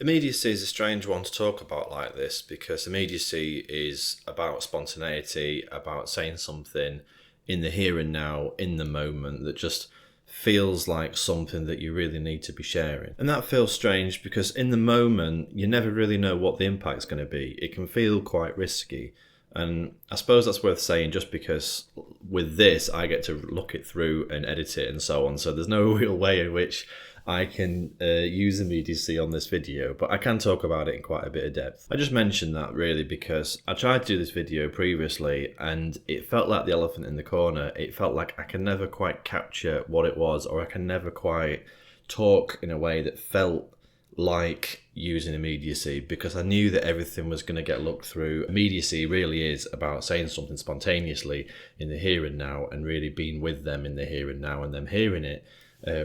Immediacy is a strange one to talk about like this because immediacy is about spontaneity, about saying something in the here and now, in the moment, that just feels like something that you really need to be sharing. And that feels strange because in the moment, you never really know what the impact's going to be. It can feel quite risky. And I suppose that's worth saying just because with this, I get to look it through and edit it and so on. So there's no real way in which I can use immediacy on this video, but I can talk about it in quite a bit of depth. I just mentioned that really because I tried to do this video previously and it felt like the elephant in the corner. It felt like I can never quite capture what it was, or I can never quite talk in a way that felt like using immediacy, because I knew that everything was going to get looked through. Immediacy really is about saying something spontaneously in the here and now and really being with them in the here and now and them hearing it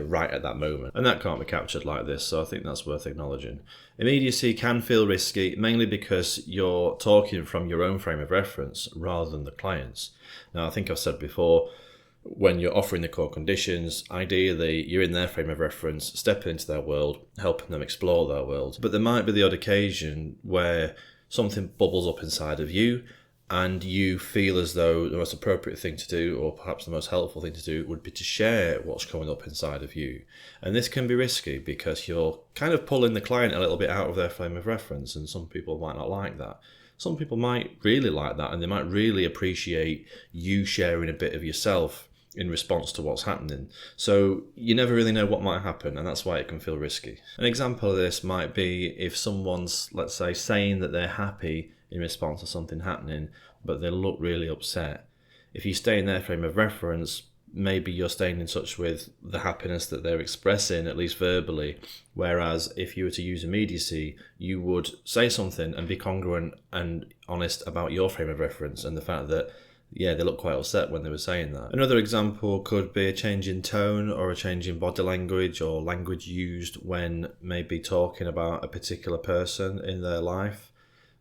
right at that moment. And that can't be captured like this, so I think that's worth acknowledging. Immediacy can feel risky, mainly because you're talking from your own frame of reference rather than the client's. Now, I think I've said before, when you're offering the core conditions, ideally you're in their frame of reference, stepping into their world, helping them explore their world. But there might be the odd occasion where something bubbles up inside of you and you feel as though the most appropriate thing to do, or perhaps the most helpful thing to do, would be to share what's coming up inside of you. And this can be risky because you're kind of pulling the client a little bit out of their frame of reference, and some people might not like that. Some people might really like that, and they might really appreciate you sharing a bit of yourself in response to what's happening. So you never really know what might happen, and that's why it can feel risky. An example of this might be if someone's, let's say, saying that they're happy in response to something happening, but they look really upset. If you stay in their frame of reference, maybe you're staying in touch with the happiness that they're expressing, at least verbally. Whereas if you were to use immediacy, you would say something and be congruent and honest about your frame of reference and the fact that, yeah, they look quite upset when they were saying that. Another example could be a change in tone or a change in body language or language used when maybe talking about a particular person in their life.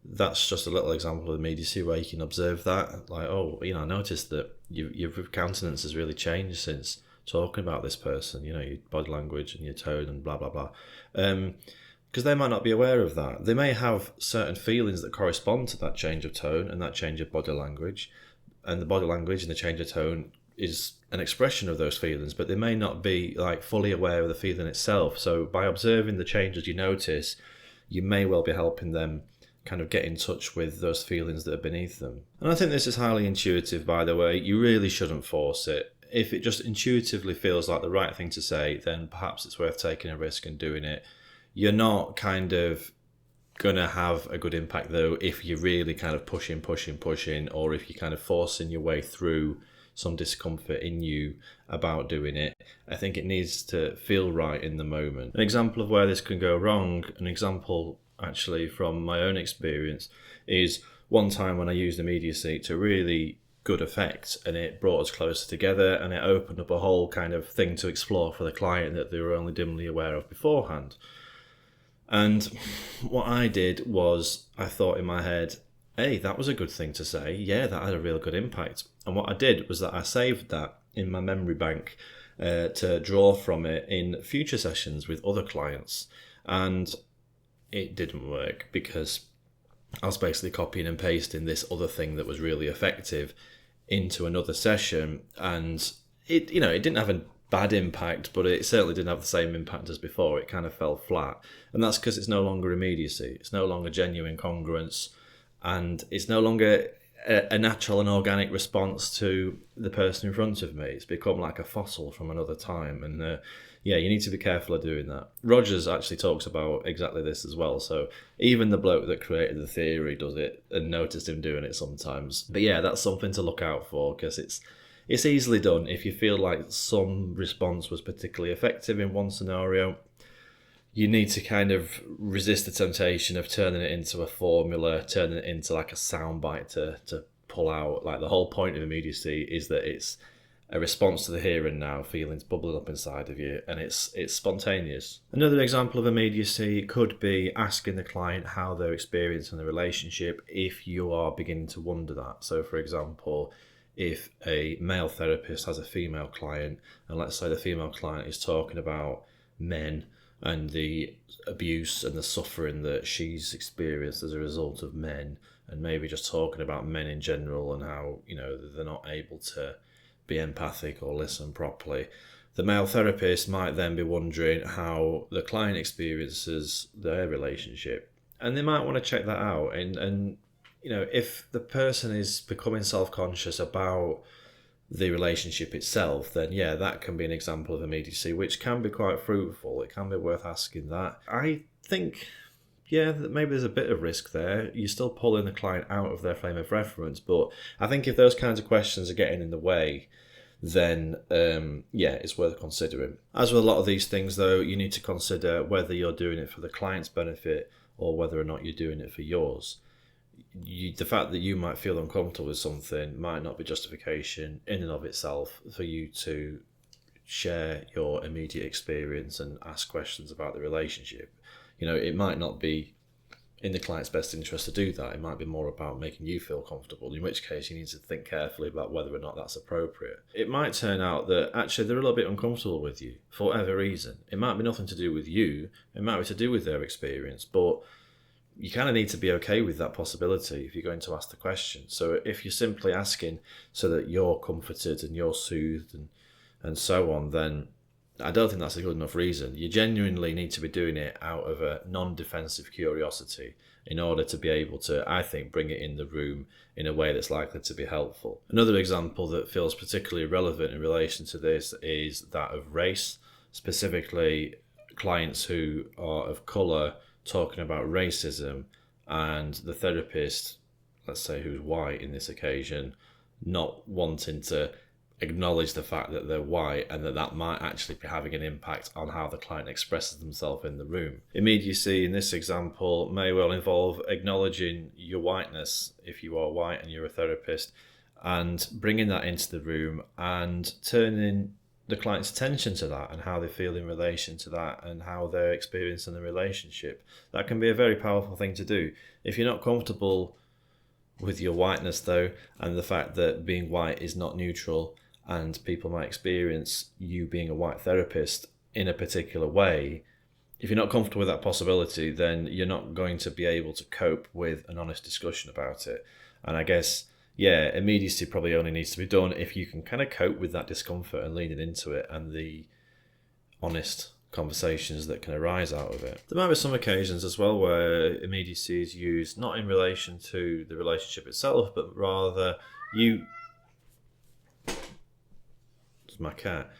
That's just a little example of immediacy where you can observe that. Like, oh, I noticed that your countenance has really changed since talking about this person, your body language and your tone and blah, blah, blah. Because they might not be aware of that. They may have certain feelings that correspond to that change of tone and that change of body language. And the body language and the change of tone is an expression of those feelings, but they may not be fully aware of the feeling itself. So by observing the changes you notice, you may well be helping them kind of get in touch with those feelings that are beneath them. And I think this is highly intuitive, by the way. You really shouldn't force it. If it just intuitively feels like the right thing to say, then perhaps it's worth taking a risk and doing it. You're not kind of gonna have a good impact though if you're really kind of pushing, or if you're kind of forcing your way through some discomfort in you about doing it. I think it needs to feel right in the moment. An example of where this can go wrong, an example actually from my own experience, is one time when I used immediacy to really good effect, and it brought us closer together and it opened up a whole kind of thing to explore for the client that they were only dimly aware of beforehand. And what I did was, I thought in my head, hey, that was a good thing to say. Yeah, that had a real good impact. And what I did was that I saved that in my memory bank to draw from it in future sessions with other clients. And it didn't work because I was basically copying and pasting this other thing that was really effective into another session. And it didn't have a bad impact, but it certainly didn't have the same impact as before. It kind of fell flat. And that's because it's no longer immediacy. It's no longer genuine congruence. And it's no longer a natural and organic response to the person in front of me. It's become like a fossil from another time. And you need to be careful of doing that. Rogers actually talks about exactly this as well. So even the bloke that created the theory does it, and noticed him doing it sometimes. But yeah, that's something to look out for, because it's easily done. If you feel like some response was particularly effective in one scenario, you need to kind of resist the temptation of turning it into a formula, turning it into like a soundbite to pull out. Like, the whole point of immediacy is that it's a response to the here and now, feelings bubbling up inside of you, and it's spontaneous. Another example of immediacy could be asking the client how they're experiencing the relationship if you are beginning to wonder that. So for example, if a male therapist has a female client, and let's say the female client is talking about men and the abuse and the suffering that she's experienced as a result of men, and maybe just talking about men in general and how, they're not able to be empathic or listen properly. The male therapist might then be wondering how the client experiences their relationship, and they might want to check that out. And if the person is becoming self-conscious about the relationship itself, then yeah, that can be an example of immediacy, which can be quite fruitful. It can be worth asking that. I think, yeah, that maybe there's a bit of risk there. You're still pulling the client out of their frame of reference, but I think if those kinds of questions are getting in the way, then it's worth considering. As with a lot of these things, though, you need to consider whether you're doing it for the client's benefit or whether or not you're doing it for yours. The fact that you might feel uncomfortable with something might not be justification in and of itself for you to share your immediate experience and ask questions about the relationship. It might not be in the client's best interest to do that. It might be more about making you feel comfortable, in which case you need to think carefully about whether or not that's appropriate. It might turn out that actually they're a little bit uncomfortable with you for whatever reason. It might be nothing to do with you, it might be to do with their experience, but you kind of need to be okay with that possibility if you're going to ask the question. So if you're simply asking so that you're comforted and you're soothed and so on, then I don't think that's a good enough reason. You genuinely need to be doing it out of a non-defensive curiosity in order to be able to, I think, bring it in the room in a way that's likely to be helpful. Another example that feels particularly relevant in relation to this is that of race, specifically clients who are of colour talking about racism, and the therapist, let's say who's white in this occasion, not wanting to acknowledge the fact that they're white and that might actually be having an impact on how the client expresses themselves in the room. Immediacy in this example may well involve acknowledging your whiteness if you are white and you're a therapist, and bringing that into the room and turning the client's attention to that and how they feel in relation to that and how they're experiencing the relationship. That can be a very powerful thing to do. If you're not comfortable with your whiteness, though, and the fact that being white is not neutral and people might experience you being a white therapist in a particular way, if you're not comfortable with that possibility, then you're not going to be able to cope with an honest discussion about it. And I guess, yeah, immediacy probably only needs to be done if you can kind of cope with that discomfort and leaning into it and the honest conversations that can arise out of it. There might be some occasions as well where immediacy is used not in relation to the relationship itself, but rather you... It's my cat.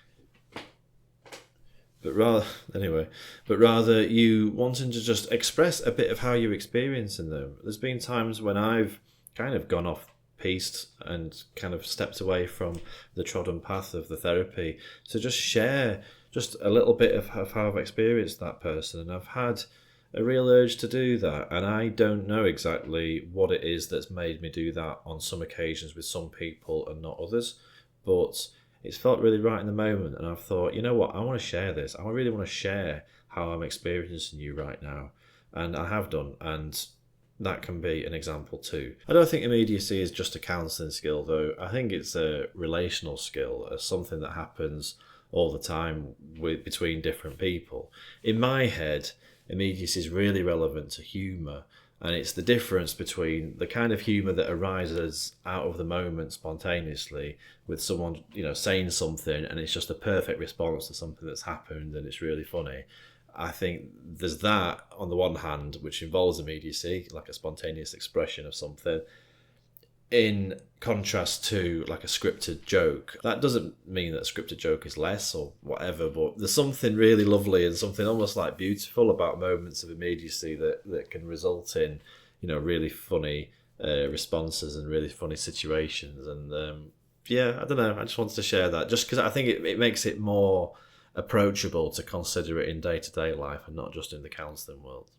But rather you wanting to just express a bit of how you're experiencing them. There's been times when I've kind of gone off piste and kind of stepped away from the trodden path of the therapy to just share just a little bit of how I've experienced that person, and I've had a real urge to do that, and I don't know exactly what it is that's made me do that on some occasions with some people and not others, but it's felt really right in the moment, and I've thought, you know what, I want to share this. I really want to share how I'm experiencing you right now, and I have done, and that can be an example too. I don't think immediacy is just a counselling skill, though. I think it's a relational skill, something that happens all the time between different people. In my head, immediacy is really relevant to humour, and it's the difference between the kind of humour that arises out of the moment spontaneously with someone, saying something and it's just a perfect response to something that's happened and it's really funny. I think there's that on the one hand, which involves immediacy, like a spontaneous expression of something, in contrast to like a scripted joke. That doesn't mean that a scripted joke is less or whatever, but there's something really lovely and something almost like beautiful about moments of immediacy that can result in, really funny responses and really funny situations. And I don't know, I just wanted to share that just because I think it makes it more approachable to consider it in day-to-day life and not just in the counselling world.